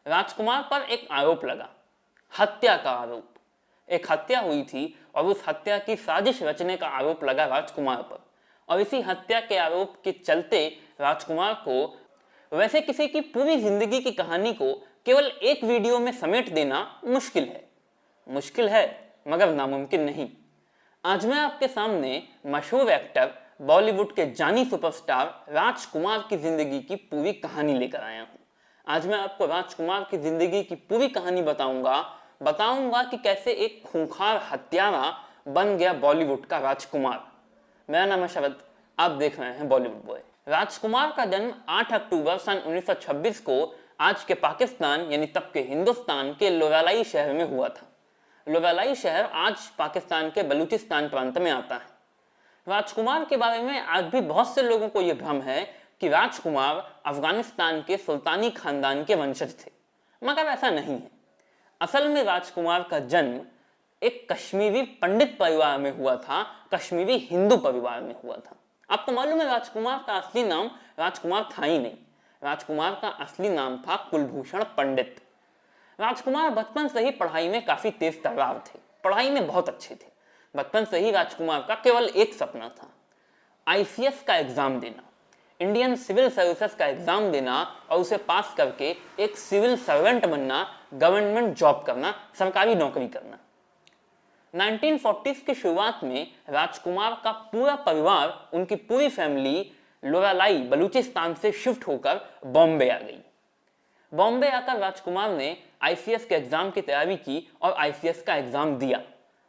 राजकुमार पर एक आरोप लगा, हत्या का आरोप। एक हत्या हुई थी और उस हत्या की साजिश रचने का आरोप लगा राजकुमार पर, और इसी हत्या के आरोप के चलते राजकुमार को वैसे किसी की पूरी जिंदगी की कहानी को केवल एक वीडियो में समेट देना मुश्किल है मगर नामुमकिन नहीं। आज मैं आपके सामने मशहूर एक्टर, बॉलीवुड के जानी सुपरस्टार राजकुमार की जिंदगी की पूरी कहानी लेकर आया हूं। आज मैं आपको राजकुमार की जिंदगी की पूरी कहानी बताऊंगा कि कैसे एक खूंखार हत्यारा बन गया बॉलीवुड का राजकुमार। मेरा नाम है शरद, आप देख रहे हैं बॉलीवुड बॉय। राजकुमार का जन्म 8 अक्टूबर सन 1926 को आज के पाकिस्तान यानी तब के हिंदुस्तान के लोरालाई शहर में हुआ था। लोरालाई शहर आज पाकिस्तान के बलूचिस्तान प्रांत में आता है। राजकुमार के बारे में आज भी बहुत से लोगों को यह भ्रम है कि राजकुमार अफगानिस्तान के सुल्तानी खानदान के वंशज थे, मगर ऐसा नहीं है। असल में राजकुमार का जन्म एक कश्मीरी पंडित परिवार में हुआ था, कश्मीरी हिंदू परिवार में हुआ था। आपको मालूम है राजकुमार का असली नाम राजकुमार था ही नहीं। राजकुमार का असली नाम था कुलभूषण पंडित। राजकुमार बचपन से ही पढ़ाई में काफी तेज तर्रार थे, पढ़ाई में बहुत अच्छे थे। बचपन से ही राजकुमार का केवल एक सपना था, आईसीएस का एग्जाम देना, इंडियन सिविल सर्विसेज का एग्जाम देना और उसे पास करके एक सिविल सर्वेंट बनना, गवर्नमेंट जॉब करना, सरकारी नौकरी करना। 1940s की शुरुआत में राजकुमार का पूरा परिवार, उनकी पूरी फैमिली लोरालाई बलूचिस्तान से शिफ्ट होकर बॉम्बे आ गई। बॉम्बे आकर राजकुमार ने आईसीएस के एग्जाम की तैयारी की और आईसीएस का एग्जाम दिया,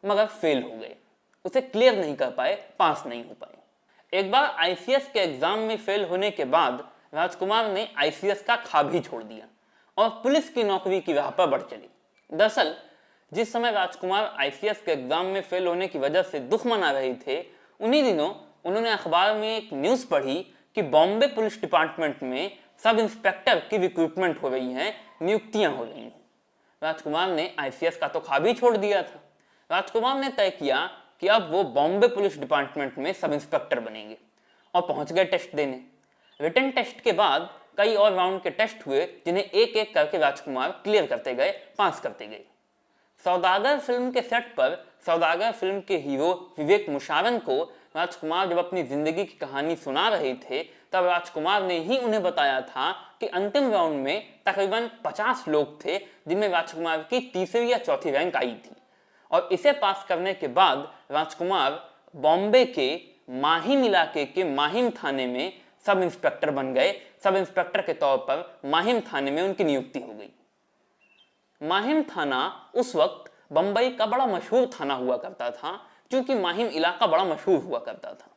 मगर फेल हो गए, उसे क्लियर नहीं कर पाए, पास नहीं हो पाए। एक बार आईसीएस के एग्जाम में फेल होने के बाद राजकुमार ने आईसीएस का ख्वाब ही छोड़ दिया और पुलिस की नौकरी की राह पर बढ़ चले। दरअसल जिस समय राजकुमार आईसीएस के एग्जाम में फेल होने की वजह से दुख मना रहे थे, उन्हीं दिनों उन्होंने अखबार में एक न्यूज पढ़ी कि बॉम्बे पुलिस डिपार्टमेंट में सब इंस्पेक्टर की रिक्रूटमेंट हो रही है, नियुक्तियां हो रही हैं। राजकुमार ने आईसीएस का तो ख्वाब ही छोड़ दिया था। राजकुमार ने तय किया कि अब वो बॉम्बे पुलिस डिपार्टमेंट में सब इंस्पेक्टर बनेंगे और पहुंच गए टेस्ट देने। रिटन टेस्ट के बाद कई और राउंड के टेस्ट हुए, जिन्हें एक एक करके राजकुमार क्लियर करते गए, पास करते गए। सौदागर फिल्म के सेट पर सौदागर फिल्म के हीरो विवेक मुशारन को राजकुमार जब अपनी जिंदगी की कहानी सुना रहे थे, तब राजकुमार ने ही उन्हें बताया था कि अंतिम राउंड में तकरीबन 50 लोग थे, जिनमें राजकुमार की तीसरी या चौथी रैंक आई थी। और इसे पास करने के बाद राजकुमार बॉम्बे के माहिम इलाके के माहिम थाने में सब इंस्पेक्टर बन गए। सब इंस्पेक्टर के तौर पर माहिम थाने में उनकी नियुक्ति हो गई। माहिम थाना उस वक्त बंबई का बड़ा मशहूर थाना हुआ करता था, क्योंकि माहिम इलाका बड़ा मशहूर हुआ करता था।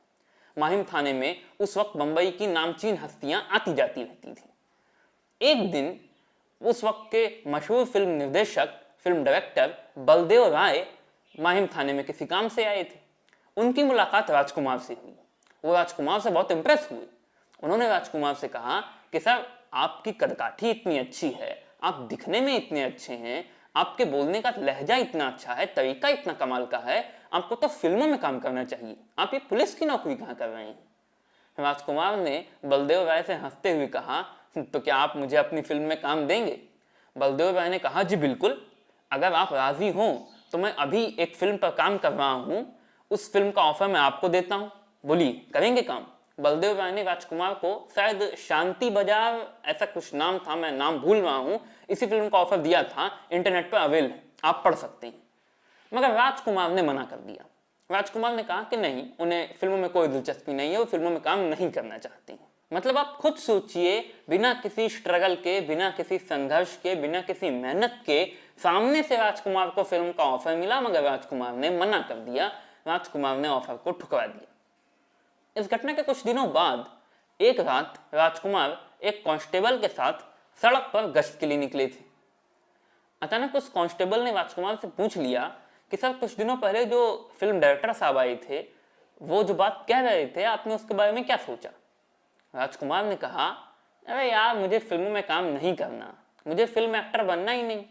माहिम थाने में उस वक्त बंबई की नामचीन हस्तियां आती जाती रहती थी। एक दिन उस वक्त के मशहूर फिल्म निर्देशक, फिल्म डायरेक्टर बलदेव राय माहिम थाने में किसी काम से आए थे। उनकी मुलाकात राजकुमार से हुई। वो राजकुमार से बहुत इंप्रेस हुए। उन्होंने राजकुमार से कहा कि सर, आपकी कदकाठी इतनी अच्छी है, आप दिखने में इतने अच्छे हैं, आपके बोलने का लहजा इतना अच्छा है, तरीका इतना कमाल का है, आपको तो फिल्मों में काम करना चाहिए, आप ये पुलिस की नौकरी कहाँ कर रहे हैं। राजकुमार ने बलदेव राय से हंसते हुए कहा, तो क्या आप मुझे अपनी फिल्म में काम देंगे? बलदेव राय ने कहा, जी बिल्कुल, अगर आप राजी हो तो मैं अभी एक फिल्म पर काम कर रहा हूँ, उस फिल्म का ऑफर मैं आपको देता हूँ, बोलिए करेंगे काम? बलदेव राय ने राजकुमार को, शायद शांति बाजार ऐसा कुछ नाम था, मैं नाम भूल रहा हूं, इसी फिल्म का ऑफर दिया था, इंटरनेट पर अवेल है, आप पढ़ सकते हैं। मगर राजकुमार ने मना कर दिया। राजकुमार ने कहा कि नहीं, उन्हें फिल्मों में कोई दिलचस्पी नहीं है, वो फिल्मों में काम नहीं करना चाहती हैं। मतलब आप खुद सोचिए, बिना किसी स्ट्रगल के, बिना किसी संघर्ष के, बिना किसी मेहनत के सामने से राजकुमार को फिल्म का ऑफर मिला, मगर राजकुमार ने मना कर दिया। राजकुमार ने ऑफर को ठुकरा दिया। इस घटना के कुछ दिनों बाद एक रात राजकुमार एक कांस्टेबल के साथ सड़क पर गश्त के लिए निकले थे। अचानक उस कांस्टेबल ने राजकुमार से पूछ लिया कि सर, कुछ दिनों पहले जो फिल्म डायरेक्टर साहब आए थे, वो जो बात कह रहे थे, आपने उसके बारे में क्या सोचा? राजकुमार ने कहा, अरे यार, मुझे फिल्मों में काम नहीं करना, मुझे फिल्म एक्टर बनना ही नहीं,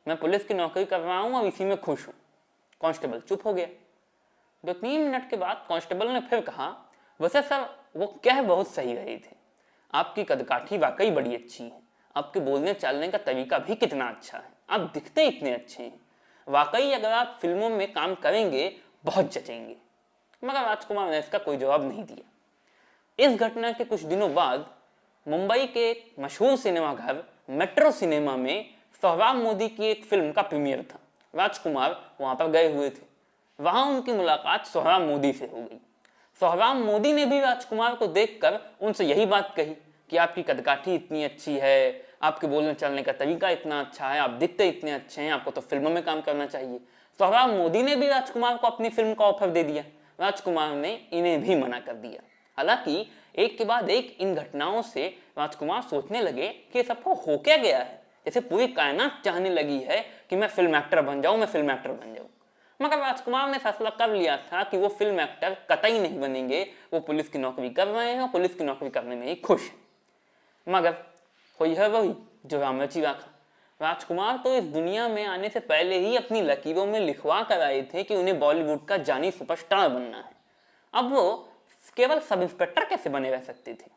मैं पुलिस की नौकरी कर रहा हूँ और इसी में खुश हूँ। कांस्टेबल चुप हो गया। 2-3 मिनट के बाद कांस्टेबल ने फिर कहा, वैसे सर, वो कह बहुत सही रहे थे, आपकी कदकाठी वाकई बड़ी अच्छी है, आपके बोलने चालने का तरीका भी कितना अच्छा है, आप दिखते इतने अच्छे हैं, वाकई अगर आप फिल्मों में काम करेंगे बहुत जचेंगे। मगर राजकुमार ने इसका कोई जवाब नहीं दिया। इस घटना के कुछ दिनों बाद मुंबई के एक मशहूर सिनेमाघर मेट्रो सिनेमा में सोहराब मोदी की एक फिल्म का प्रीमियर था। राजकुमार वहां पर गए हुए थे। वहां उनकी मुलाकात सोहराब मोदी से हो गई। सोहराब मोदी ने भी राजकुमार को देखकर उनसे यही बात कही कि आपकी कदकाठी इतनी अच्छी है, आपके बोलने चलने का तरीका इतना अच्छा है, आप दिखते इतने अच्छे हैं, आपको तो फिल्मों में काम करना चाहिए। सोहराब मोदी ने भी राजकुमार को अपनी फिल्म का ऑफर दे दिया। राजकुमार ने इन्हें भी मना कर दिया। हालांकि एक के बाद एक इन घटनाओं से राजकुमार सोचने लगे कि सबको हो क्या गया है, जैसे पूरी कायनात चाहने लगी है कि मैं फिल्म एक्टर बन जाऊं, मैं फिल्म एक्टर बन जाऊं। मगर राजकुमार ने फैसला कर लिया था कि वो फिल्म एक्टर कतई नहीं बनेंगे, वो पुलिस की नौकरी कर रहे हैं और पुलिस की नौकरी करने में ही खुश है। मगर कोई है वही जो राम रची राखा। राजकुमार तो इस दुनिया में आने से पहले ही अपनी लकीरों में लिखवा कर आए थे कि उन्हें बॉलीवुड का जानी सुपरस्टार बनना है। अब वो केवल सब इंस्पेक्टर कैसे बने रह सकते थे।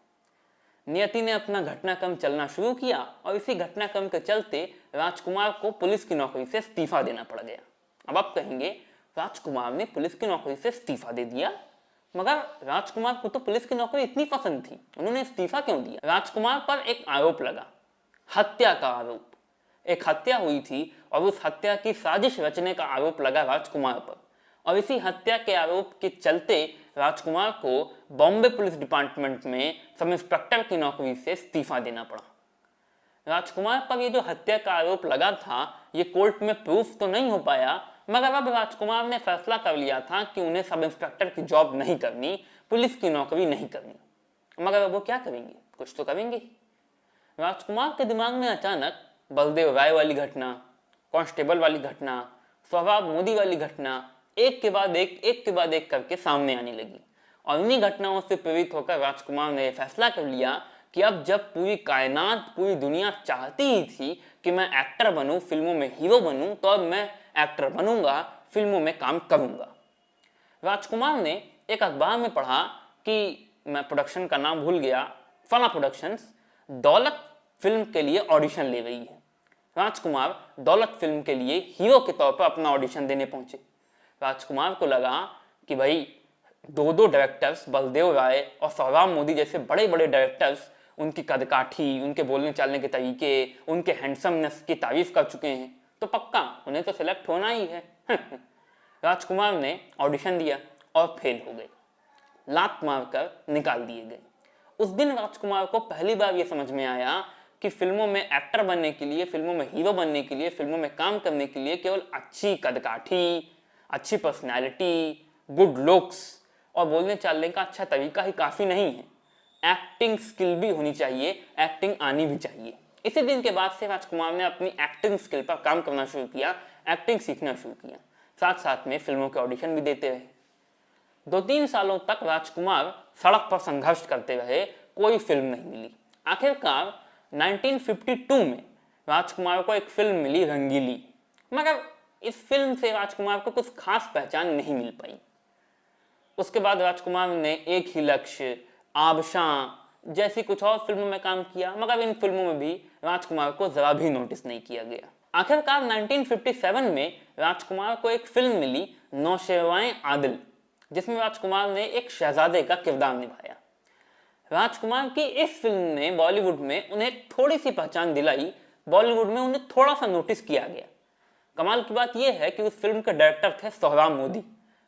नियति ने अपना घटनाक्रम चलना शुरू किया और इसी घटनाक्रम के चलते राजकुमार को पुलिस की नौकरी से इस्तीफा देना पड़ गया। अब आप कहेंगे राजकुमार ने पुलिस की नौकरी से इस्तीफा दे दिया, मगर राजकुमार को तो पुलिस की नौकरी इतनी पसंद थी, उन्होंने इस्तीफा क्यों दिया? राजकुमार पर एक आरोप लगा, हत्या का आरोप। एक हत्या हुई थी और उस हत्या की साजिश रचने का आरोप लगा राजकुमार पर, और इसी हत्या के आरोप के चलते राजकुमार को बॉम्बे पुलिस डिपार्टमेंट में सब इंस्पेक्टर की नौकरी से इस्तीफा देना पड़ा। राजकुमार पर ये जो हत्या का आरोप लगा था, ये कोर्ट में प्रूफ तो नहीं हो पाया, मगर अब राजकुमार ने फैसला कर लिया था कि उन्हें सब इंस्पेक्टर की जॉब नहीं करनी, पुलिस की नौकरी नहीं करनी। मगर अब वो क्या करेंगे? कुछ तो करेंगे। राजकुमार के दिमाग में अचानक बलदेव राय वाली घटना, कांस्टेबल वाली घटना, सोहराब मोदी वाली घटना एक के बाद एक करके सामने आने लगी। और इन्हीं घटनाओं से प्रेरित होकर राजकुमार ने फैसला कर लिया कि अब जब पूरी कायनात, पूरी दुनिया चाहती ही थी कि मैं एक्टर बनूं, फिल्मों में हीरो बनूं, तो अब मैं एक्टर बनूंगा, फिल्मों में काम करूंगा। राजकुमार ने एक अखबार में पढ़ा कि, मैं प्रोडक्शन का नाम भूल गया, फना प्रोडक्शंस दौलत फिल्म के लिए ऑडिशन ले रही है। राजकुमार दौलत फिल्म के लिए हीरो के तौर पर अपना ऑडिशन देने पहुंचे। राजकुमार को लगा कि भाई दो डायरेक्टर्स, बलदेव राय और सोहराब मोदी जैसे बड़े बड़े डायरेक्टर्स, उनकी कदकाठी, उनके बोलने चालने के तरीके, उनके हैंडसमनेस की तारीफ कर चुके हैं, तो पक्का उन्हें तो सिलेक्ट होना ही है। राजकुमार ने ऑडिशन दिया और फेल हो गए, लात मारकर निकाल दिए गए। उस दिन राजकुमार को पहली बार यह समझ में आया कि फिल्मों में एक्टर बनने के लिए, फिल्मों में हीरो बनने के लिए, फिल्मों में काम करने के लिए केवल अच्छी कदकाठी, अच्छी पर्सनैलिटी, गुड लुक्स और बोलने चालने का अच्छा तरीका ही काफ़ी नहीं है, एक्टिंग स्किल भी होनी चाहिए, एक्टिंग आनी भी चाहिए। इसी दिन के बाद से राजकुमार ने अपनी एक्टिंग स्किल पर काम करना शुरू किया, एक्टिंग सीखना शुरू किया, साथ साथ में फिल्मों के ऑडिशन भी देते रहे। 2-3 सालों तक राजकुमार सड़क पर संघर्ष करते रहे, कोई फिल्म नहीं मिली। आखिरकार 1952 में राजकुमार को एक फिल्म मिली, रंगीली, मगर इस फिल्म से राजकुमार को कुछ खास पहचान नहीं मिल पाई। उसके बाद राजकुमार ने एक ही लक्ष्य, आबशां जैसी कुछ और फिल्मों में काम किया, मगर इन फिल्मों में भी राजकुमार को जरा भी नोटिस नहीं किया गया। आखिरकार 1957 में राजकुमार को एक फिल्म मिली, नौशेरवाएं आदिल, जिसमें राजकुमार ने एक शहजादे का किरदार निभाया। राजकुमार की इस फिल्म ने बॉलीवुड में उन्हें थोड़ी सी पहचान दिलाई, बॉलीवुड में उन्हें थोड़ा सा नोटिस किया गया। कमाल की बात यह है कि उस फिल्म के डायरेक्टर थे सोहराब मोदी,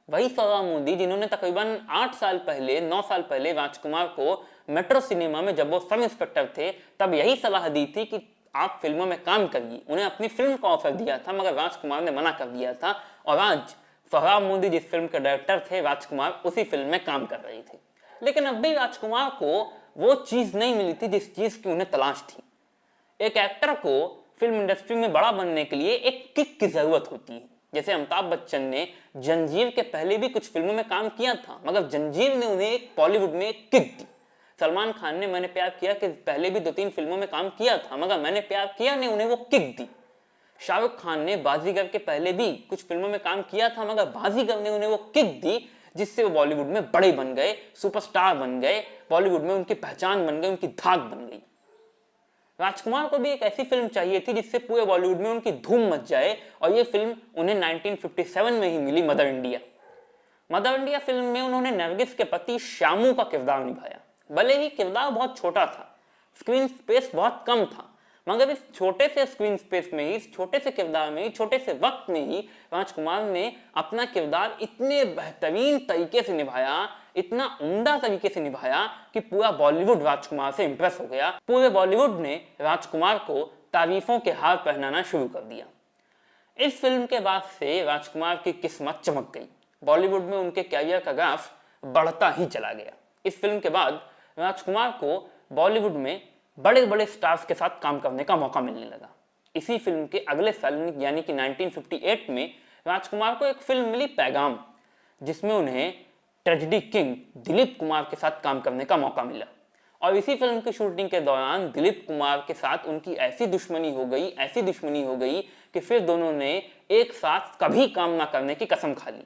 वही सोहराब मोदी जिन्होंने तकरीबन 9 साल पहले राजकुमार को मेट्रो सिनेमा में, जब वो सब इंस्पेक्टर थे, तब यही सलाह दी थी कि आप फिल्मों में काम करिए। उन्हें अपनी फिल्म का ऑफर दिया था, मगर राजकुमार ने मना कर दिया था, और आज सोहराब मोदी जिस फिल्म के डायरेक्टर थे, राजकुमार उसी फिल्म में काम कर रहे थे। लेकिन अब भी राजकुमार को वो चीज नहीं मिली थी जिस चीज की उन्हें तलाश थी। एक एक्टर को फिल्म इंडस्ट्री में बड़ा बनने के लिए एक किक की जरूरत होती है। जैसे अमिताभ बच्चन ने जंजीर के पहले भी कुछ फिल्मों में काम किया था, मगर जंजीर ने उन्हें एक बॉलीवुड में एक किक दी। सलमान खान ने मैंने प्यार किया कि पहले भी 2-3 फिल्मों में काम किया था, मगर मैंने प्यार किया ने उन्हें वो किक दी। शाहरुख खान ने बाजीगर के पहले भी कुछ फिल्मों में काम किया था, मगर बाजीगर ने उन्हें वो किक दी जिससे वो बॉलीवुड में बड़े बन गए, सुपरस्टार बन गए, बॉलीवुड में उनकी पहचान बन गई, उनकी धाक बन गई। राजकुमार को भी एक ऐसी फिल्म चाहिए थी जिससे पूरे बॉलीवुड में उनकी धूम मच जाए, और ये फिल्म उन्हें 1957 में ही मिली, Mother India. Mother India film में उन्होंने नरगिस के पति श्यामू का किरदार निभाया। भले ही किरदार बहुत छोटा था, स्क्रीन स्पेस बहुत कम था, मगर इस छोटे से स्क्रीन स्पेस में ही, इस छोटे से किरदार में ही, छोटे से वक्त में ही राजकुमार ने अपना किरदार इतने बेहतरीन तरीके से निभाया, इतना उम्दा तरीके से निभाया कि पूरा बॉलीवुड राजकुमार से इंप्रेस हो गया। पूरे बॉलीवुड ने राजकुमार को तारीफों के हार पहनाना शुरू कर दिया। इस फिल्म के बाद से राजकुमार की किस्मत चमक गई। बॉलीवुड में उनके कैरियर का ग्राफ बढ़ता ही चला गया। इस फिल्म के बाद राजकुमार को बॉलीवुड में बड़े बड़े स्टार्स के साथ काम करने का मौका मिलने लगा। इसी फिल्म के अगले साल यानी कि 1958 में राजकुमार को एक फिल्म मिली पैगाम, जिसमें उन्हें ट्रेजेडी किंग दिलीप कुमार के साथ काम करने का मौका मिला। और इसी फिल्म की शूटिंग के दौरान दिलीप कुमार के साथ उनकी ऐसी दुश्मनी हो गई कि फिर दोनों ने एक साथ कभी काम ना करने की कसम खा ली,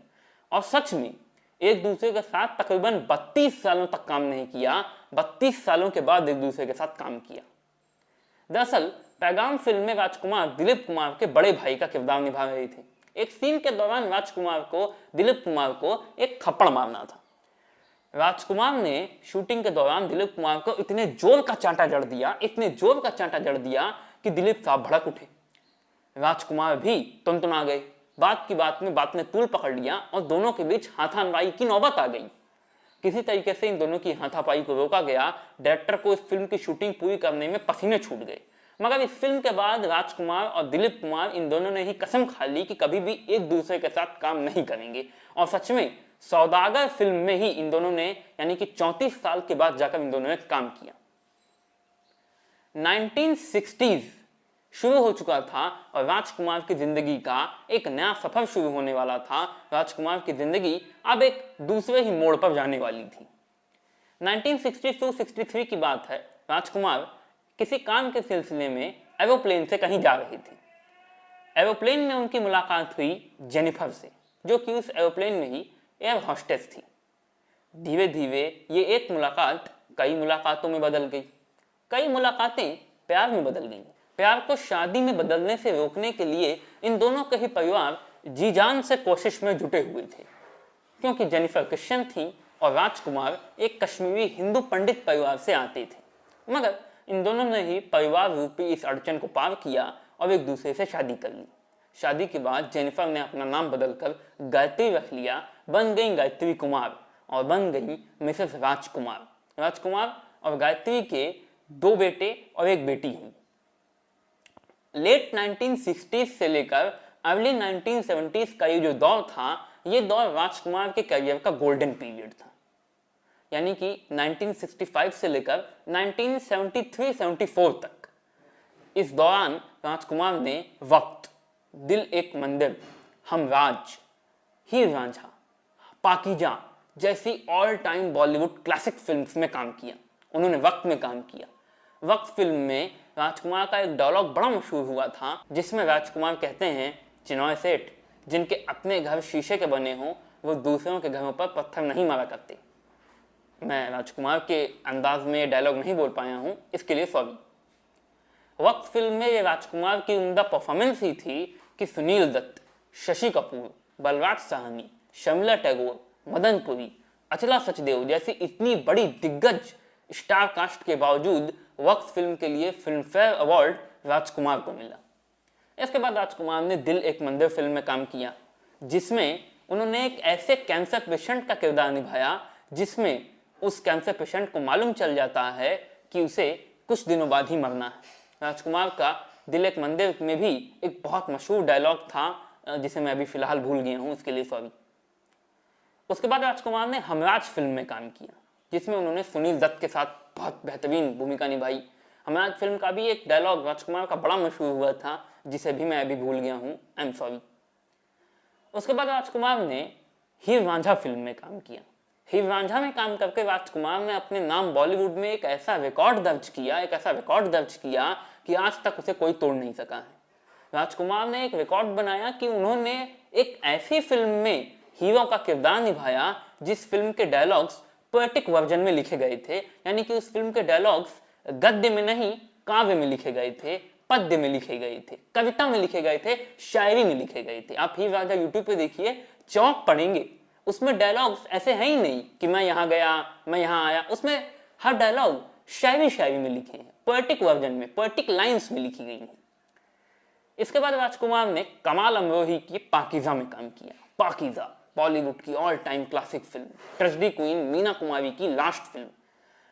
और सच में एक दूसरे के साथ तकरीबन 32 सालों तक काम नहीं किया। 32 सालों के बाद एक दूसरे के साथ काम किया। दरअसल पैगाम फिल्म में राजकुमार दिलीप कुमार के बड़े भाई का किरदार निभा रहे थे। एक सीन के दौरान राजकुमार को दिलीप कुमार को एक थप्पड़ मारना था। राजकुमार ने शूटिंग के दौरान दिलीप कुमार को इतने जोर का चांटा जड़ दिया कि दिलीप साहब भड़क उठे। राजकुमार भी तुनतुना गए। बात की बात में बात ने तूल पकड़ लिया और दोनों के बीच हाथापाई की नौबत आ गई। किसी तरीके से इन दोनों की हाथापाई को रोका गया। डायरेक्टर को इस फिल्म की शूटिंग पूरी करने में पसीने छूट गए। मगर इस फिल्म के बाद राजकुमार और दिलीप कुमार इन दोनों ने ही कसम खा ली कि कभी भी एक दूसरे के साथ काम नहीं करेंगे। और सच में सौदागर फिल्म में ही इन दोनों ने, यानी कि 34 साल के बाद जाकर इन दोनों ने काम किया। 1960s शुरू हो चुका था और राजकुमार की जिंदगी का एक नया सफर शुरू होने वाला था। राजकुमार की जिंदगी अब एक दूसरे ही मोड़ पर जाने वाली थी। 1962-63 की बात है। राजकुमार किसी काम के सिलसिले में एरोप्लेन से कहीं जा रहे थे। एरोप्लेन में उनकी मुलाकात हुई जेनिफर से, जो कि उस एरोप्लेन में ही एयर हॉस्टेस थी। धीरे धीरे ये एक मुलाकात कई मुलाकातों में बदल गई। कई मुलाकातें प्यार में बदल गई। प्यार को शादी में बदलने से रोकने के लिए इन दोनों के ही परिवार जी जान से कोशिश में जुटे हुए थे, क्योंकि जेनिफर क्रिश्चियन थी और राजकुमार एक कश्मीरी हिंदू पंडित परिवार से आते थे। मगर इन दोनों ने ही परिवार रूपी इस अड़चन को पार किया और एक दूसरे से शादी कर ली। शादी के बाद जेनिफर ने अपना नाम बदलकर गायत्री रख लिया, बन गई गायत्री कुमार और बन गई मिसेस राजकुमार। राजकुमार और गायत्री के 2 बेटे और 1 बेटी हैं। लेट 1960s से लेकर अर्ली 1970s का ये जो दौर था, ये दौर राजकुमार के करियर का गोल्डन पीरियड था। यानी कि 1965 से लेकर 1973-74 तक। इस दौरान राजकुमार ने वक्त, दिल एक मंदिर, हमराज, हीर रांझा, पाकीजा जैसी all time Bollywood classic films में काम किया। उन्होंने वक्त में काम किया। वक्त फिल्म में राजकुमार का एक डायलॉग बड़ा मशहूर हुआ था, जिसमें राजकुमार कहते हैं, चिनॉय सेठ, जिनके अपने घर शीशे के बने हों वो दूसरों के घरों पर पत्थर नहीं मारा करते। मैं राजकुमार के अंदाज में डायलॉग नहीं बोल पाया हूँ, इसके लिए सॉरी। वक्त फिल्म में ये राजकुमार की उम्दा परफॉर्मेंस ही थी कि सुनील दत्त, शशि कपूर, बलराज साहनी, शर्मिला टैगोर, मदन पुरी, अचला सचदेव जैसी इतनी बड़ी दिग्गज स्टार कास्ट के बावजूद वक्त फिल्म के लिए फिल्म फेयर अवार्ड राजकुमार को मिला। इसके बाद राजकुमार ने दिल एक मंदिर फिल्म में काम किया, जिसमें उन्होंने एक ऐसे कैंसर पेशेंट का किरदार निभाया जिसमें उस कैंसर पेशेंट को मालूम चल जाता है कि उसे कुछ दिनों बाद ही मरना है। राजकुमार का दिल एक मंदिर में भी एक बहुत मशहूर डायलॉग था, जिसे मैं अभी फिलहाल भूल गया हूँ, इसके लिए सॉरी। उसके बाद राजकुमार ने हमराज फिल्म में काम किया, जिसमें उन्होंने सुनील दत्त के साथ बहुत बेहतरीन भूमिका निभाई। हमराज फिल्म का भी एक डायलॉग राजकुमार का बड़ा मशहूर हुआ था, जिसे भी मैं अभी भूल गया हूँ, आई एम सॉरी। उसके बाद राजकुमार ने हीर रांझा फिल्म में काम किया। हीर रांझा में काम करके राजकुमार ने अपने नाम बॉलीवुड में एक ऐसा रिकॉर्ड दर्ज किया कि आज तक उसे कोई तोड़ नहीं सका है। राजकुमार ने एक रिकॉर्ड बनाया कि उन्होंने एक ऐसी फिल्म में हीरो का किरदार निभाया जिस फिल्म के डायलॉग्स पोएटिक वर्जन में लिखे गए थे, यानी कि उस फिल्म के डायलॉग्स गद्य में नहीं काव्य में लिखे गए थे, पद्य में लिखे गए थे, कविता में लिखे गए थे, शायरी में लिखे गए थे। आप हीर रांझा यूट्यूब पे देखिए, चौक पढ़ेंगे, उसमें डायलॉग्स ऐसे हैं ही नहीं कि मैं यहाँ गया, मैं यहाँ आया। उसमें हर डायलॉग शायरी में लिखे हैं, पोएटिक वर्जन में, पोएटिक लाइंस में लिखी गई हैं। इसके बाद राजकुमार ने कमाल अमरोही की पाकीज़ा में काम किया। पाकीज़ा बॉलीवुड की all time classic film, tragedy queen Meena Kumari की लास्ट फिल्म।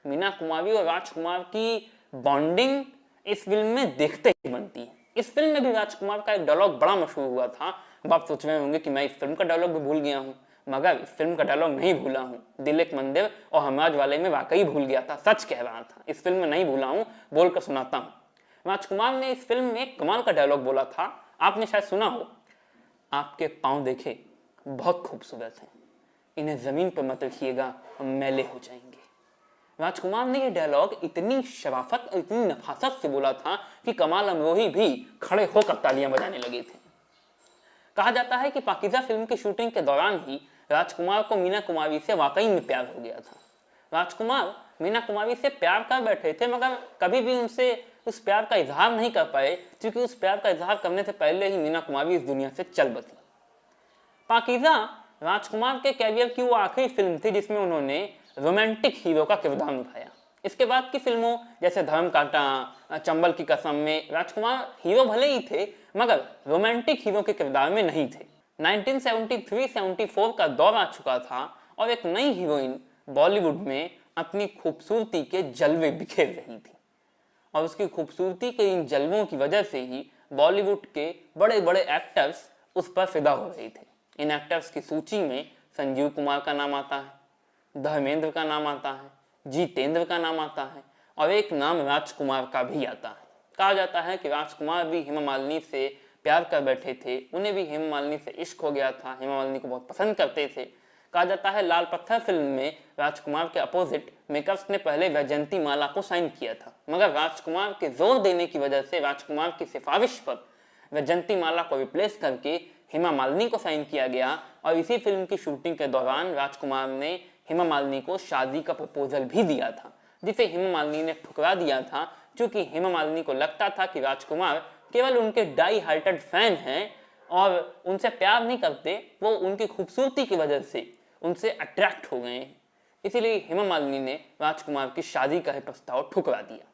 मीना कुमारी और राजकुमार की बॉन्डिंग इस फिल्म में देखते ही बनती है। इस फिल्म में भी राजकुमार का एक डायलॉग बड़ा मशहूर हुआ था। अब आप सोच रहे होंगे कि मैं इस फिल्म का डायलॉग भी भूल गया हूँ, मगर इस फिल्म का डायलॉग नहीं भूला हूँ। दिल एक मंदिर और हमराज वाले में वाकई भूल गया था, सच कह रहा था, इस फिल्म में नहीं भूला हूँ, बोल कर सुनाता हूँ। राजकुमार ने इस फिल्म में कमाल का डायलॉग बोला था, आपने शायद सुना हो, आपके पाँव देखे बहुत खूबसूरत हैं, इन्हें जमीन पर मत रखिएगा, हम मैले हो जाएंगे। राजकुमार ने यह डायलॉग इतनी शराफत और इतनी नफासत से बोला था कि कमाल अमरोही भी खड़े होकर तालियां बजाने लगे थे। कहा जाता है कि पाकीज़ा फिल्म की शूटिंग के दौरान ही राजकुमार को मीना कुमारी से वाकई में प्यार हो गया था। राजकुमार मीना कुमारी से प्यार कर बैठे थे, मगर कभी भी उनसे उस प्यार का इजहार नहीं कर पाए, क्योंकि उस प्यार का इजहार करने से पहले ही मीना कुमारी इस दुनिया से चल बसी। पाकीज़ा राजकुमार के कैरियर की वो आखिरी फिल्म थी जिसमें उन्होंने रोमांटिक हीरो का किरदार निभाया। इसके बाद की फिल्मों जैसे धर्म कांटा, चंबल की कसम में राजकुमार हीरो भले ही थे, मगर रोमांटिक हीरो के किरदार में नहीं थे। 1973-74 का दौर आ चुका था और एक नई हीरोइन बॉलीवुड में अपनी खूबसूरती के जलवे बिखेर रही थी, और उसकी खूबसूरती के इन जलवों की वजह से ही बॉलीवुड के बड़े बड़े एक्टर्स उस पर फिदा हो रहे थे। इन एक्टर्स की सूची में संजीव कुमार का नाम आता है, धर्मेंद्र का नाम आता है, जितेंद्र का नाम आता है, और एक नाम राजकुमार का भी आता है। कहा जाता है कि राजकुमार भी हेमा मालिनी से प्यार कर बैठे थे, उन्हें भी हेमा मालिनी से इश्क हो गया था, हेमा मालिनी को बहुत पसंद करते थे। कहा जाता है लाल पत्थर फिल्म में राजकुमार के अपोजिट मेकर्स ने पहले वैजयंती माला को साइन किया था, मगर राजकुमार के जोर देने की वजह से, राजकुमार की सिफारिश पर वैजयंती माला को रिप्लेस करके हेमा मालिनी को साइन किया गया। और इसी फिल्म की शूटिंग के दौरान राजकुमार ने हेमा मालिनी को शादी का प्रपोजल भी दिया था, जिसे हेमा मालिनी ने ठुकरा दिया था, क्योंकि हेमा मालिनी को लगता था कि राजकुमार केवल उनके डाई हार्टेड फैन हैं और उनसे प्यार नहीं करते, वो उनकी खूबसूरती की वजह से उनसे अट्रैक्ट हो गए हैं। इसीलिए हेमा मालिनी ने राजकुमार की शादी का प्रस्ताव ठुकरा दिया।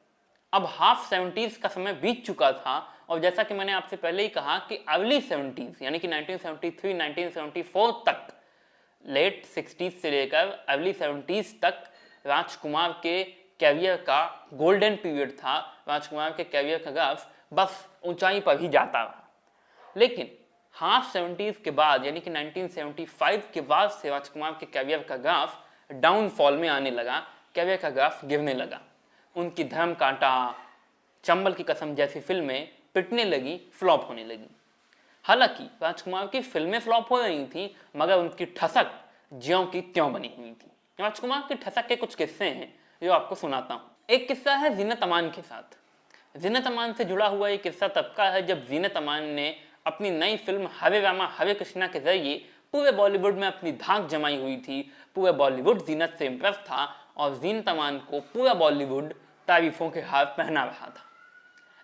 अब हाफ 70s का समय बीत चुका था, और जैसा कि मैंने आपसे पहले ही कहा कि अर्ली 70s यानी कि 1973 1974 तक, लेट 60s से लेकर अर्ली 70s तक राजकुमार के कैरियर का गोल्डन पीरियड था। राजकुमार के कैरियर का ग्राफ बस ऊंचाई पर ही जाता रहा। लेकिन हाफ 70s के बाद यानी कि 1975 के बाद से राजकुमार के कैरियर का ग्राफ डाउनफॉल में आने लगा, कैरियर का ग्राफ गिरने लगा। उनकी धर्म कांटा, चंबल की कसम जैसी फिल्में पिटने लगी, फ्लॉप होने लगी। हालांकि राजकुमार की फिल्में फ्लॉप हो रही थी, मगर उनकी ठसक ज्यों की त्यों बनी हुई थी। राजकुमार की ठसक के कुछ किस्से हैं जो आपको सुनाता हूँ। एक किस्सा है जीनत अमान के साथ। जीनत अमान से जुड़ा हुआ ये किस्सा तब का है जब जीनत अमान ने अपनी नई फिल्म हरे रामा हरे कृष्णा के जरिए पूरे बॉलीवुड में अपनी धाक जमाई हुई थी। पूरा बॉलीवुड जीनत से इम्प्रेस था और जीनत अमान को पूरा बॉलीवुड तारीफों के हाथ पहना रहा था।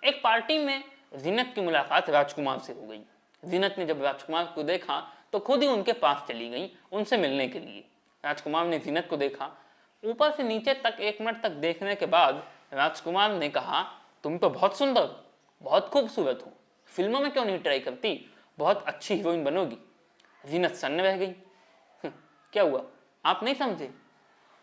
एक पार्टी में जीनत की मुलाकात राजकुमार से हो गई। जीनत ने जब राजकुमार को देखा तो खुद ही उनके पास चली गई उनसे मिलने के लिए। राजकुमार ने जीनत को देखा, ऊपर से नीचे तक 1 मिनट तक देखने के बाद राजकुमार ने कहा, तुम तो बहुत सुंदर, बहुत खूबसूरत हो, फिल्मों में क्यों नहीं ट्राई करती, बहुत अच्छी हीरोइन बनोगी। जीनत सन्न रह गई। क्या हुआ, आप नहीं समझे?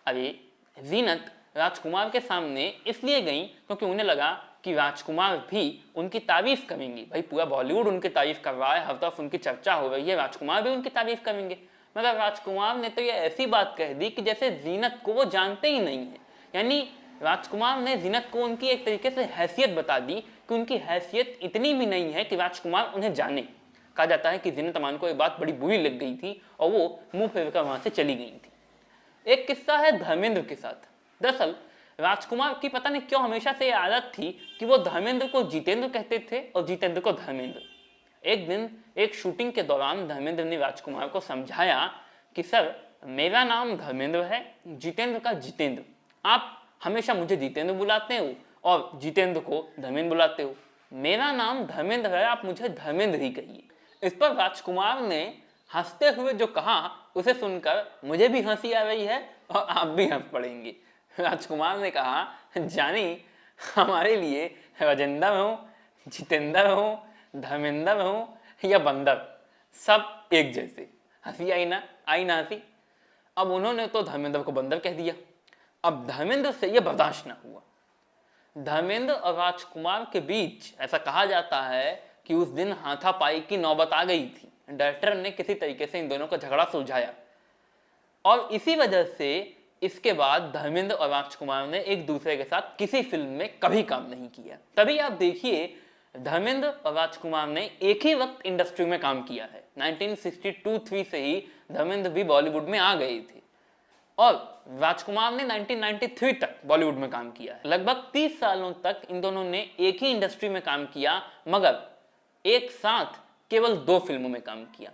अरे जीनत राजकुमार के सामने इसलिए गई क्योंकि उन्हें लगा कि राजकुमार भी उनकी तारीफ करेंगे। भाई पूरा बॉलीवुड उनकी तारीफ कर रहा है, हर तरफ उनकी चर्चा हो रही है, राजकुमार भी उनकी तारीफ करेंगे। मगर राजकुमार ने तो ये ऐसी बात कह दी कि जैसे जीनत को वो जानते ही नहीं है। यानी राजकुमार ने जीनत को उनकी एक तरीके से हैसियत बता दी कि उनकी हैसियत इतनी भी नहीं है कि राजकुमार उन्हें जाने। कहा जाता है कि जीनत अमान को ये बात बड़ी बुरी लग गई थी और वो मुंह फेर कर वहां से चली गई थी। एक किस्सा है धर्मेंद्र के साथ। दरअसल राजकुमार की पता नहीं क्यों हमेशा से ये आदत थी कि वो धर्मेंद्र को जितेंद्र कहते थे और जितेंद्र को धर्मेंद्र। एक दिन एक शूटिंग के दौरान धर्मेंद्र ने राजकुमार को समझाया कि सर मेरा नाम धर्मेंद्र है, जितेंद्र का जितेंद्र, आप हमेशा मुझे जितेंद्र बुलाते हो और जितेंद्र को धर्मेंद्र बुलाते हो। मेरा नाम धर्मेंद्र है, आप मुझे धर्मेंद्र ही कहिए। इस पर राजकुमार ने हंसते हुए जो कहा उसे सुनकर मुझे भी हंसी आ रही है और आप भी हंस पड़ेंगे। राजकुमार ने कहा, जानी हमारे लिए राजेंद्र हो, जितेंद्र हो, धर्मेंद्र हो या बंदर, सब एक जैसे। हंसी आई ना हंसी। अब उन्होंने तो धर्मेंद्र को बंदर कह दिया। अब धर्मेंद्र से यह बर्दाश्त न हुआ। धर्मेंद्र और राजकुमार के बीच ऐसा कहा जाता है कि उस दिन हाथापाई की नौबत आ गई थी। डायरेक्टर ने किसी तरीके से इन दोनों का झगड़ा सुलझाया और इसी वजह से इसके बाद धर्मेंद्र और राजकुमार ने एक दूसरे के साथ किसी फिल्म में कभी काम नहीं किया। तभी आप देखिए, धर्मेंद्र और राजकुमार ने एक ही वक्त इंडस्ट्री में काम किया है। 1962-63 से ही धर्मेंद्र भी बॉलीवुड में आ गए थे और राजकुमार ने 1993 तक बॉलीवुड में काम किया है। लगभग 30 सालों तक इन दोनों ने एक ही इंडस्ट्री में काम किया, मगर एक साथ केवल 2 फिल्मों में काम किया।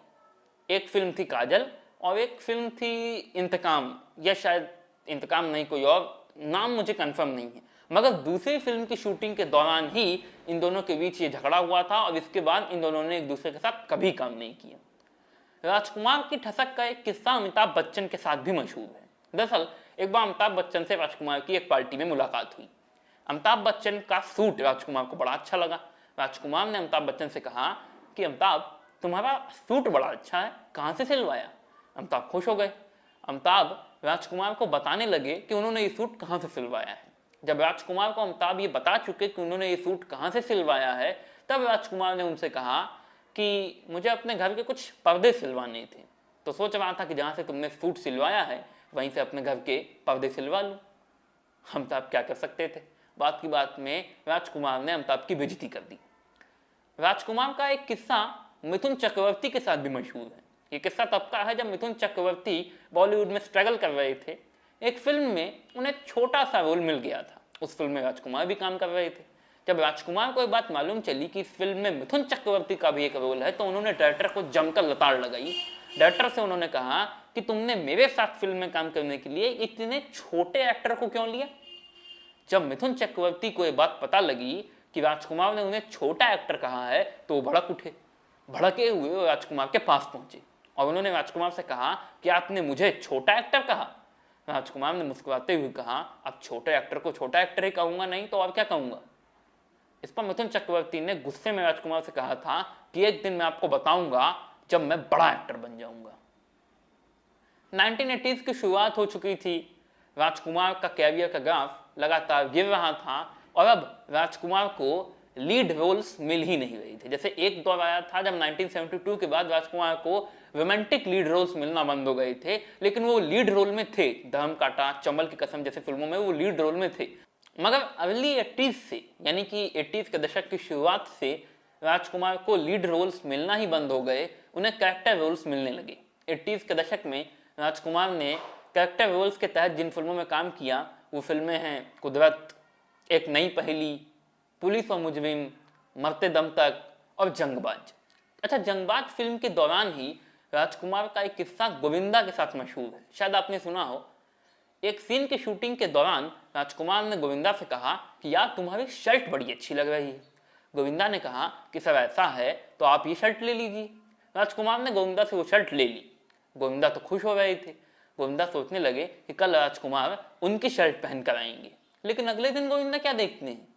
एक फिल्म थी काजल और एक फिल्म थी इंतकाम, या शायद इंतकाम नहीं, कोई और नाम मुझे कंफर्म नहीं है। मगर दूसरी फिल्म की शूटिंग के दौरान ही इन दोनों के बीच ये झगड़ा हुआ था और इसके बाद इन दोनों ने एक दूसरे के साथ कभी काम नहीं किया। राजकुमार की ठसक का एक किस्सा अमिताभ बच्चन के साथ भी मशहूर है। दरअसल एक बार अमिताभ बच्चन से राजकुमार की एक पार्टी में मुलाकात हुई। अमिताभ बच्चन का सूट राजकुमार को बड़ा अच्छा लगा। राजकुमार ने अमिताभ बच्चन से कहा कि अमिताभ, तुम्हारा सूट बड़ा अच्छा है, कहाँ से सिलवाया? अमिताभ खुश हो गए। अमिताभ राजकुमार को बताने लगे कि उन्होंने ये सूट कहाँ से सिलवाया है। जब राजकुमार को अमिताभ ये बता चुके कि उन्होंने ये सूट कहाँ से सिलवाया है, तब राजकुमार ने उनसे कहा कि मुझे अपने घर के कुछ पर्दे सिलवाने थे, तो सोच रहा था कि जहाँ से तुमने सूट सिलवाया है वहीं से अपने घर के पर्दे सिलवा लूँ। अमिताभ क्या कर सकते थे? बात की बात में राजकुमार ने अमिताभ की बेइज्जती कर दी। राजकुमार का एक किस्सा मिथुन चक्रवर्ती के साथ भी मशहूर है। ये किस्सा तब का है जब मिथुन चक्रवर्ती बॉलीवुड में स्ट्रगल कर रहे थे। एक फिल्म में उन्हें छोटा सा रोल मिल गया था। उस फिल्म में राजकुमार भी काम कर रहे थे। जब राजकुमार को एक बात मालूम चली कि इस फिल्म में मिथुन चक्रवर्ती का भी एक रोल है, तो उन्होंने डायरेक्टर को जमकर लताड़ लगाई। डायरेक्टर से उन्होंने कहा कि तुमने मेरे साथ फिल्म में काम करने के लिए इतने छोटे एक्टर को क्यों लिया? जब मिथुन चक्रवर्ती को यह बात पता लगी कि राजकुमार ने उन्हें छोटा एक्टर कहा है, तो वो भड़क उठे। भड़के हुए वो राजकुमार के पास पहुंचे और उन्होंने राजकुमार से कहा कि आपने मुझे छोटा एक्टर कहा। राजकुमार ने मुस्कुराते हुए कहा, अब छोटे एक्टर को छोटा एक्टर ही कहूंगा, नहीं तो और क्या कहूंगा? इस पर मिथुन चक्रवर्ती ने गुस्से में राजकुमार से कहा था कि एक दिन मैं आपको बताऊंगा जब मैं बड़ा एक्टर बन जाऊंगा। 1980s की शुरुआत हो चुकी थी। राजकुमार का कैरियर का ग्राफ लगातार गिर रहा था और अब राजकुमार को लीड रोल्स मिल ही नहीं रही थे। जैसे एक दौर आया था जब 1972 के बाद राजकुमार को रोमांटिक लीड रोल्स मिलना बंद हो गए थे, लेकिन वो लीड रोल में थे। धर्म काटा, चंबल की कसम जैसे फिल्मों में वो लीड रोल में थे। मगर अर्ली 80s से, यानी कि 80s के दशक की शुरुआत से राजकुमार को लीड रोल्स मिलना ही बंद हो गए, उन्हें कैरेक्टर रोल्स मिलने लगे। 80s के दशक में राजकुमार ने कैरेक्टर रोल्स के तहत जिन फिल्मों में काम किया वो फिल्में हैं कुदरत, एक नई पहेली, पुलिस और मुजरिम, मरते दम तक और जंगबाज। अच्छा, जंगबाज फिल्म के दौरान ही राजकुमार का एक किस्सा गोविंदा के साथ मशहूर है, शायद आपने सुना हो। एक सीन की शूटिंग के दौरान राजकुमार ने गोविंदा से कहा कि यार तुम्हारी शर्ट बड़ी अच्छी लग रही है। गोविंदा ने कहा कि सर ऐसा है तो आप ये शर्ट ले लीजिए। राजकुमार ने गोविंदा से वो शर्ट ले ली। गोविंदा तो खुश हो रहे थे। गोविंदा सोचने लगे कि कल राजकुमार उनकी शर्ट पहन कर आएंगे। लेकिन अगले दिन गोविंदा क्या देखते हैं,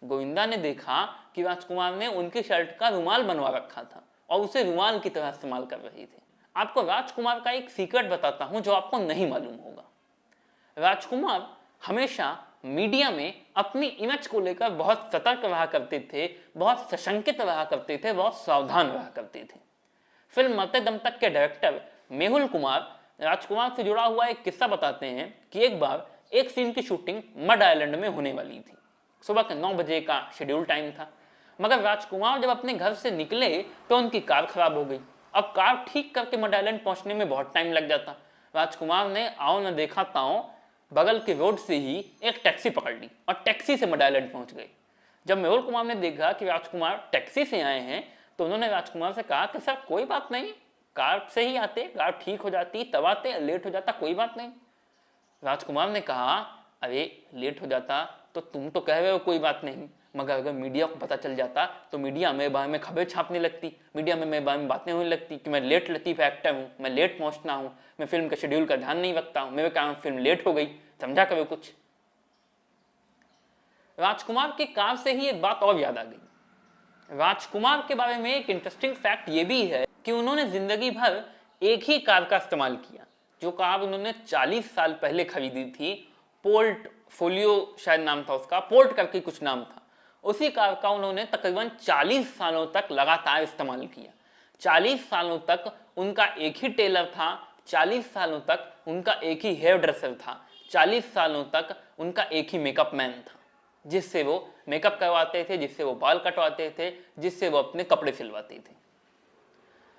गोविंदा ने देखा कि राजकुमार ने उनकी शर्ट का रुमाल बनवा रखा था और उसे रुमाल की तरह इस्तेमाल कर रहे थे। आपको राजकुमार का एक सीक्रेट बताता हूं जो आपको नहीं मालूम होगा। राजकुमार हमेशा मीडिया में अपनी इमेज को लेकर बहुत सतर्क रहा करते थे, बहुत सशंकित रहा करते थे, बहुत सावधान रहा करते थे। फिल्म मरते दम तक के डायरेक्टर मेहुल कुमार राजकुमार से जुड़ा हुआ एक किस्सा बताते हैं कि एक बार एक सीन की शूटिंग मड आइलैंड में होने वाली थी। सुबह के 9 बजे का शेड्यूल टाइम था, मगर राजकुमार जब अपने घर से निकले तो उनकी कार खराब हो गई। अब कार ठीक करके मड आइलैंड पहुंचने में बहुत टाइम लग जाता। राजकुमार ने आओ न देखा ताओ बगल के रोड से ही एक टैक्सी पकड़ ली और टैक्सी से मड आइलैंड पहुंच गए। जब मेहुल कुमार ने देखा कि राजकुमार टैक्सी से आए हैं तो उन्होंने राजकुमार से कहा कि सर कोई बात नहीं, कार से ही आते, कार ठीक हो जाती, तब आते, लेट हो जाता, कोई बात नहीं। राजकुमार ने कहा अरे लेट हो जाता तो तुम तो कह रहे हो कोई बात नहीं, मगर अगर मीडिया को पता चल जाता तो मीडिया मेरे बारे में खबरें छापने लगती, मीडिया में मेरे बारे में बातें होने लगती कि मैं लेट लतीफ़ एक्टर हूँ, मैं लेट पहुँचना हूँ, मैं फिल्म के शेड्यूल का ध्यान नहीं रखता हूँ, मेरे कारण फिल्म लेट हो गई। समझा करो कुछ। राजकुमार की कार से ही एक बात और याद आ गई। राजकुमार के बारे में एक इंटरेस्टिंग फैक्ट ये भी है कि उन्होंने जिंदगी भर एक ही कार का इस्तेमाल किया, जो कार उन्होंने 40 साल पहले खरीदी थी। पोर्ट फोलियो शायद नाम था उसका, पोर्ट करके कुछ नाम था। उसी कार का उन्होंने तकरीबन 40 सालों तक लगातार इस्तेमाल किया। 40 सालों तक उनका एक ही टेलर था, 40 सालों तक उनका एक ही हेयर ड्रेसर था, 40 सालों तक उनका एक ही मेकअप मैन था, जिससे वो मेकअप करवाते थे, जिससे वो बाल कटवाते थे, जिससे वो अपने कपड़े सिलवाते थे।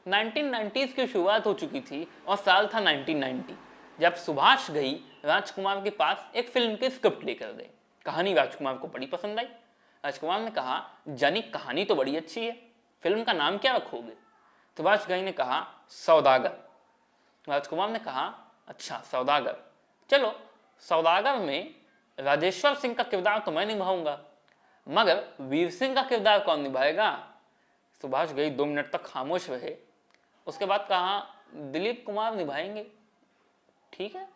1990s की शुरुआत हो चुकी थी और साल था 1990, जब सुभाष घई राजकुमार के पास एक फिल्म की स्क्रिप्ट लेकर गए। कहानी राजकुमार को बड़ी पसंद आई। राजकुमार ने कहा, जानी कहानी तो बड़ी अच्छी है, फिल्म का नाम क्या रखोगे? सुभाष घई ने कहा, सौदागर। राजकुमार ने कहा, अच्छा सौदागर, चलो सौदागर में राजेश्वर सिंह का किरदार तो मैं निभाऊंगा, मगर वीर सिंह का किरदार कौन निभाएगा? सुभाष घई 2 मिनट तक खामोश रहे। उसके बाद कहा, दिलीप कुमार निभाएंगे। ठीक है।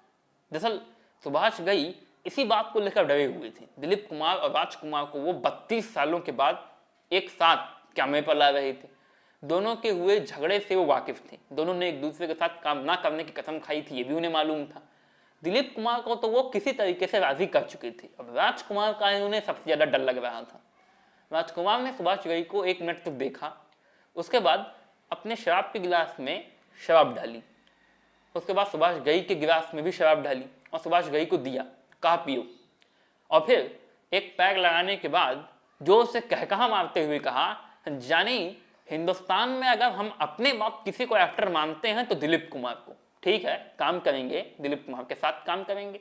दरअसल सुभाष घई इसी बात को लेकर डरे हुए थे। दिलीप कुमार और राजकुमार को वो 32 सालों के बाद एक साथ कैमरे पर ला रहे थे। दोनों के हुए झगड़े से वो वाकिफ थे, दोनों ने एक दूसरे के साथ काम ना करने की कसम खाई थी, ये भी उन्हें मालूम था। दिलीप कुमार को तो वो किसी तरीके से राजी कर चुके थे, अब राजकुमार का उन्हें सबसे ज्यादा डर लग रहा था। राजकुमार ने सुभाष घई को 1 मिनट तक देखा, उसके बाद अपने शराब के गिलास में शराब डाली, उसके बाद सुभाष घई के गिलास में भी शराब डाली और सुभाष घई को दिया, कहा पियो। और फिर एक पैग लगाने के बाद जोर से कहकहा मारते हुए कहा, जानी हिंदुस्तान में अगर हम अपने बाप किसी को एक्टर मानते हैं तो दिलीप कुमार को। ठीक है, काम करेंगे, दिलीप कुमार के साथ काम करेंगे।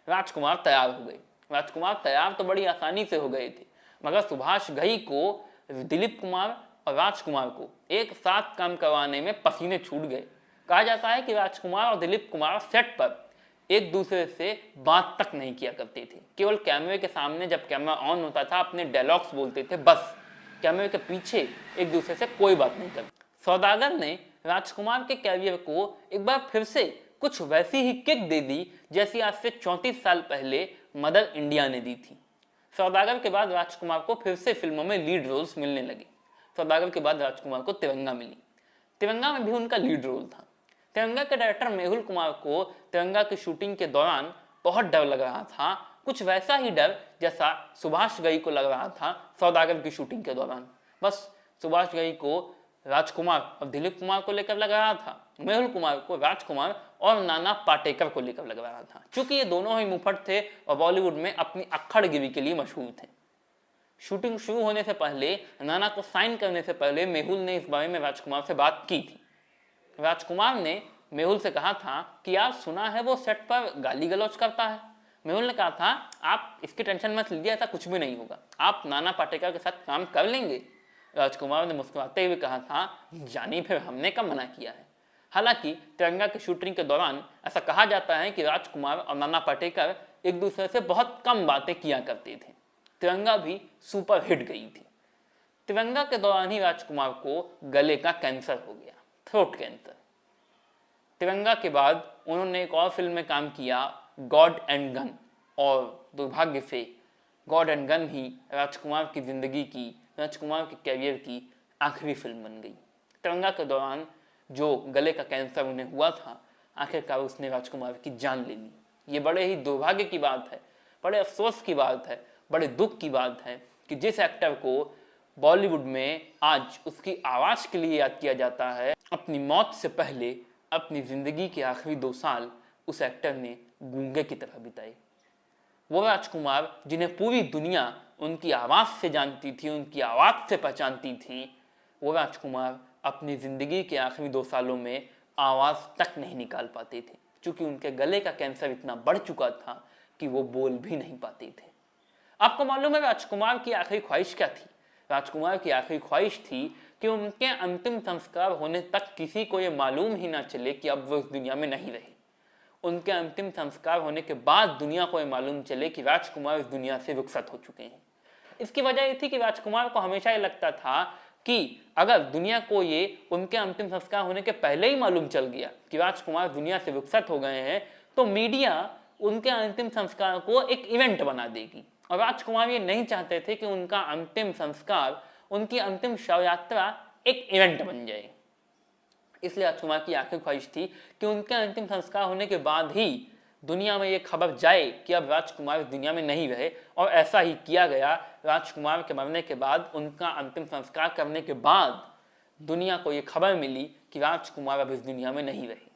राजकुमार तैयार हो गए। राजकुमार तैयार तो बड़ी आसानी से हो गए थे, मगर सुभाष घई को दिलीप कुमार और राजकुमार को एक साथ काम करवाने में पसीने छूट गए। कहा जाता है कि राजकुमार और दिलीप कुमार सेट पर एक दूसरे से बात तक नहीं किया करते थे, केवल कैमरे के सामने जब कैमरा ऑन होता था अपने डायलॉग्स बोलते थे, बस। कैमरे के पीछे एक दूसरे से कोई बात नहीं करते। सौदागर ने राजकुमार के कैरियर को एक बार फिर से कुछ वैसी ही किक दे दी जैसी आज से 34 साल पहले मदर इंडिया ने दी थी। सौदागर के बाद राजकुमार को फिर से फिल्मों में लीड रोल्स मिलने लगे। सौदागर के बाद राजकुमार को तिरंगा मिली, तिरंगा में भी उनका लीड रोल था। तिरंगा के डायरेक्टर मेहुल कुमार को तिरंगा की शूटिंग के दौरान बहुत डर लग रहा था, कुछ वैसा ही डर जैसा सुभाष घई को लग रहा था सौदागर की शूटिंग के दौरान। बस सुभाष घई को राजकुमार और दिलीप कुमार को लेकर लग रहा था, मेहुल कुमार को राजकुमार और नाना पाटेकर को लेकर लग रहा था। चूंकि ये दोनों ही मुफट थे और बॉलीवुड में अपनी अक्खड़गिरी के लिए मशहूर थे। शूटिंग शुरू होने से पहले, नाना को साइन करने से पहले मेहुल ने इस बारे में राजकुमार से बात की थी। राजकुमार ने मेहुल से कहा था कि यार सुना है वो सेट पर गाली गलौज करता है। मेहुल ने कहा था, आप इसकी टेंशन मत लीजिए, ऐसा कुछ भी नहीं होगा, आप नाना पाटेकर के साथ काम कर लेंगे। राजकुमार ने मुस्कुराते हुए कहा था, जानी फिर हमने कब मना किया है। हालांकि तिरंगा की शूटिंग के दौरान ऐसा कहा जाता है कि राजकुमार और नाना पाटेकर एक दूसरे से बहुत कम बातें किया करते थे। तिरंगा भी सुपर हिट गई थी। तिरंगा के दौरान ही राजकुमार को गले का कैंसर हो गया, थ्रोट कैंसर। तिरंगा के बाद उन्होंने एक और फिल्म में काम किया, गॉड एंड गन, और दुर्भाग्य से गॉड एंड गन ही राजकुमार की जिंदगी की, राजकुमार के कैरियर की आखिरी फिल्म बन गई। तिरंगा के दौरान जो गले का कैंसर उन्हें हुआ था, आखिरकार उसने राजकुमार की जान ले ली। ये बड़े ही दुर्भाग्य की बात है, बड़े अफसोस की बात है, बड़े दुख की बात है कि जिस एक्टर को बॉलीवुड में आज उसकी आवाज के लिए याद किया जाता है, अपनी मौत से पहले अपनी जिंदगी के आखिरी 2 साल उस एक्टर ने गूंगे की तरह बिताए। वो राजकुमार जिन्हें पूरी दुनिया उनकी आवाज से जानती थी, उनकी आवाज से पहचानती थी, वो राजकुमार अपनी जिंदगी के आखिरी 2 सालों में आवाज तक नहीं निकाल पाते थे, क्योंकि उनके गले का कैंसर इतना बढ़ चुका था कि वो बोल भी नहीं पाते थे। आपको मालूम है राजकुमार की आखिरी ख्वाहिश क्या थी? राजकुमार की आखिरी ख्वाहिश थी कि उनके अंतिम संस्कार होने तक किसी को यह मालूम ही ना चले कि अब वो इस दुनिया में नहीं रहे। उनके अंतिम संस्कार होने के बाद दुनिया को ये मालूम चले कि राजकुमार इस दुनिया से रुखसत हो चुके हैं। इसकी वजह ये थी कि राजकुमार को हमेशा ये लगता था कि अगर दुनिया को ये उनके अंतिम संस्कार होने के पहले ही मालूम चल गया कि राजकुमार दुनिया से रुखसत हो गए हैं, तो मीडिया उनके अंतिम संस्कार को एक इवेंट बना देगी। और राजकुमार ये नहीं चाहते थे कि उनका अंतिम संस्कार, उनकी अंतिम शव यात्रा एक इवेंट बन जाए। इसलिए राजकुमार की आखिरी ख्वाहिश थी कि उनके अंतिम संस्कार होने के बाद ही दुनिया में ये खबर जाए कि अब राजकुमार इस दुनिया में नहीं रहे, और ऐसा ही किया गया। राजकुमार के मरने के बाद, उनका अंतिम संस्कार करने के बाद दुनिया को ये खबर मिली कि राजकुमार अब इस दुनिया में नहीं रहे।